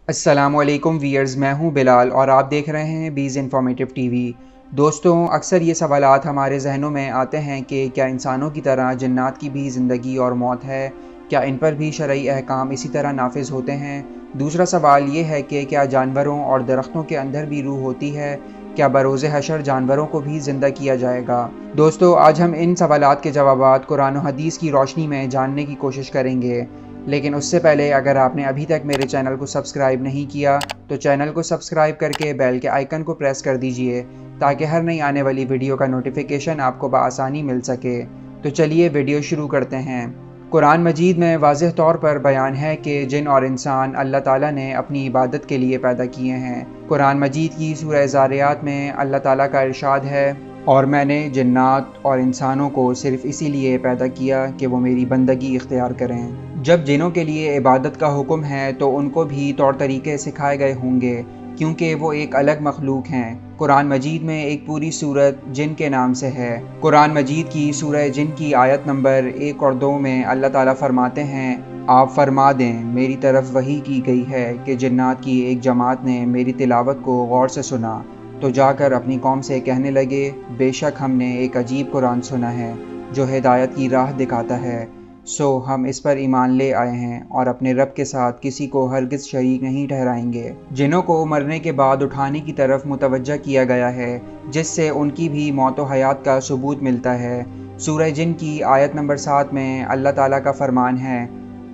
السلام علیکم ویئرز، میں ہوں بلال اور آپ دیکھ رہے ہیں بیز انفارمیٹیو ٹی وی۔ دوستوں، اکثر یہ سوالات ہمارے ذہنوں میں آتے ہیں کہ کیا انسانوں کی طرح جنات کی بھی زندگی اور موت ہے؟ کیا ان پر بھی شرعی احکام اسی طرح نافذ ہوتے ہیں؟ دوسرا سوال یہ ہے کہ کیا جانوروں اور درختوں کے اندر بھی روح ہوتی ہے؟ کیا بروز حشر جانوروں کو بھی زندہ کیا جائے گا؟ دوستو، آج ہم ان سوالات کے جوابات قرآن و حدیث کی روشنی میں جاننے کی کوشش کریں گے، لیکن اس سے پہلے اگر آپ نے ابھی تک میرے چینل کو سبسکرائب نہیں کیا تو چینل کو سبسکرائب کر کے بیل کے آئیکن کو پریس کر دیجئے تاکہ ہر نئی آنے والی ویڈیو کا نوٹیفیکیشن آپ کو بآسانی مل سکے۔ تو چلیے ویڈیو شروع کرتے ہیں۔ قرآن مجید میں واضح طور پر بیان ہے کہ جن اور انسان اللہ تعالیٰ نے اپنی عبادت کے لیے پیدا کیے ہیں۔ قرآن مجید کی سورہ ذاریات میں اللہ تعالیٰ کا ارشاد ہے، اور میں نے جنات اور انسانوں کو صرف اسی لیے پیدا کیا کہ وہ میری بندگی اختیار کریں۔ جب جنوں کے لیے عبادت کا حکم ہے تو ان کو بھی طور طریقے سکھائے گئے ہوں گے، کیونکہ وہ ایک الگ مخلوق ہیں۔ قرآن مجید میں ایک پوری سورت جن کے نام سے ہے۔ قرآن مجید کی سورہ جن کی آیت نمبر 1 اور 2 میں اللہ تعالیٰ فرماتے ہیں، آپ فرما دیں میری طرف وحی کی گئی ہے کہ جنات کی ایک جماعت نے میری تلاوت کو غور سے سنا تو جا کر اپنی قوم سے کہنے لگے، بے شک ہم نے ایک عجیب قرآن سنا ہے جو ہدایت کی راہ دکھاتا ہے، سو ہم اس پر ایمان لے آئے ہیں اور اپنے رب کے ساتھ کسی کو ہرگز شریک نہیں ٹھہرائیں گے۔ جنوں کو مرنے کے بعد اٹھانے کی طرف متوجہ کیا گیا ہے، جس سے ان کی بھی موت و حیات کا ثبوت ملتا ہے۔ سورہ جن کی آیت نمبر 7 میں اللہ تعالیٰ کا فرمان ہے،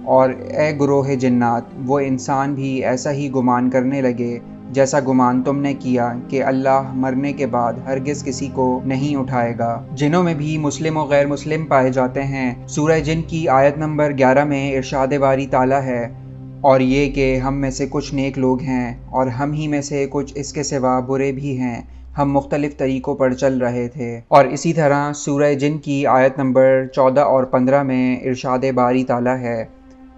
اور اے گروہ جنات، وہ انسان بھی ایسا ہی گمان کرنے لگے جیسا گمان تم نے کیا کہ اللہ مرنے کے بعد ہرگز کسی کو نہیں اٹھائے گا۔ جنوں میں بھی مسلم و غیر مسلم پائے جاتے ہیں۔ سورہ جن کی آیت نمبر 11 میں ارشاد باری تعالیٰ ہے، اور یہ کہ ہم میں سے کچھ نیک لوگ ہیں اور ہم ہی میں سے کچھ اس کے سوا برے بھی ہیں، ہم مختلف طریقوں پر چل رہے تھے۔ اور اسی طرح سورہ جن کی آیت نمبر 14 اور 15 میں ارشاد باری تعالیٰ ہے،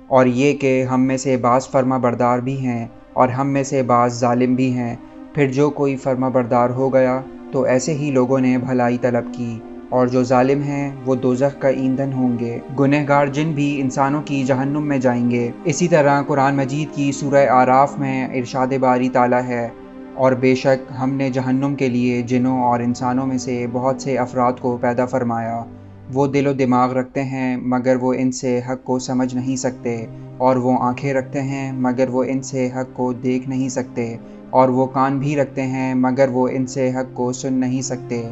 اور یہ کہ ہم میں سے بعض فرما بردار بھی ہیں اور ہم میں سے بعض ظالم بھی ہیں، پھر جو کوئی فرما بردار ہو گیا تو ایسے ہی لوگوں نے بھلائی طلب کی، اور جو ظالم ہیں وہ دوزخ کا ایندھن ہوں گے۔ گنہگار جن بھی انسانوں کی جہنم میں جائیں گے۔ اسی طرح قرآن مجید کی سورہ اعراف میں ارشاد باری تعالیٰ ہے، اور بے شک ہم نے جہنم کے لیے جنوں اور انسانوں میں سے بہت سے افراد کو پیدا فرمایا، وہ دل و دماغ رکھتے ہیں مگر وہ ان سے حق کو سمجھ نہیں سکتے، اور وہ آنکھیں رکھتے ہیں مگر وہ ان سے حق کو دیکھ نہیں سکتے، اور وہ کان بھی رکھتے ہیں مگر وہ ان سے حق کو سن نہیں سکتے۔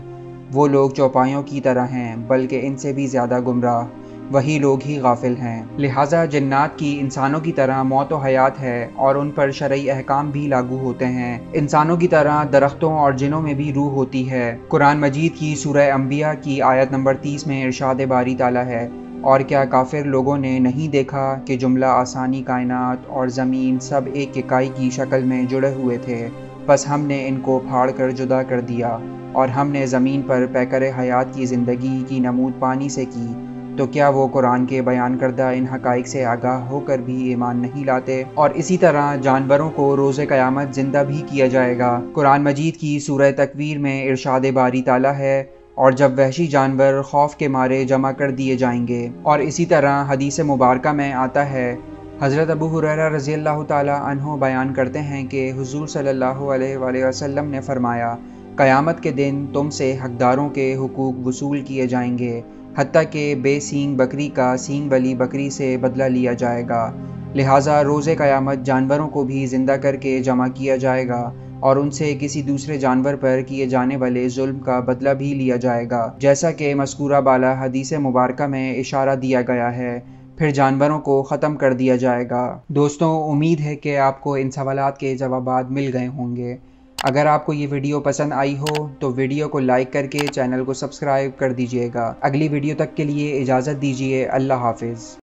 وہ لوگ چوپایوں کی طرح ہیں بلکہ ان سے بھی زیادہ گمراہ، وہی لوگ ہی غافل ہیں۔ لہٰذا جنات کی انسانوں کی طرح موت و حیات ہے اور ان پر شرعی احکام بھی لاگو ہوتے ہیں۔ انسانوں کی طرح درختوں اور جنوں میں بھی روح ہوتی ہے۔ قرآن مجید کی سورہ انبیاء کی آیت نمبر 30 میں ارشاد باری تعالیٰ ہے، اور کیا کافر لوگوں نے نہیں دیکھا کہ جملہ آسانی کائنات اور زمین سب ایک اکائی کی شکل میں جڑے ہوئے تھے، بس ہم نے ان کو پھاڑ کر جدا کر دیا، اور ہم نے زمین پر پیکر حیات کی زندگی کی نمود پانی سے کی، تو کیا وہ قرآن کے بیان کردہ ان حقائق سے آگاہ ہو کر بھی ایمان نہیں لاتے؟ اور اسی طرح جانوروں کو روز قیامت زندہ بھی کیا جائے گا۔ قرآن مجید کی سورہ تکویر میں ارشاد باری تعالیٰ ہے، اور جب وحشی جانور خوف کے مارے جمع کر دیے جائیں گے۔ اور اسی طرح حدیث مبارکہ میں آتا ہے، حضرت ابو ہریرہ رضی اللہ تعالیٰ عنہ بیان کرتے ہیں کہ حضور صلی اللہ علیہ وآلہ وسلم نے فرمایا، قیامت کے دن تم سے حقداروں کے حقوق وصول کیے جائیں گے، حتیٰ کہ بے سینگ بکری کا سینگ والی بکری سے بدلہ لیا جائے گا۔ لہٰذا روز قیامت جانوروں کو بھی زندہ کر کے جمع کیا جائے گا، اور ان سے کسی دوسرے جانور پر کیے جانے والے ظلم کا بدلہ بھی لیا جائے گا، جیسا کہ مذکورہ بالا حدیث مبارکہ میں اشارہ دیا گیا ہے۔ پھر جانوروں کو ختم کر دیا جائے گا۔ دوستوں، امید ہے کہ آپ کو ان سوالات کے جوابات مل گئے ہوں گے۔ اگر آپ کو یہ ویڈیو پسند آئی ہو تو ویڈیو کو لائک کر کے چینل کو سبسکرائب کر دیجئے گا۔ اگلی ویڈیو تک کے لیے اجازت دیجیے، اللہ حافظ۔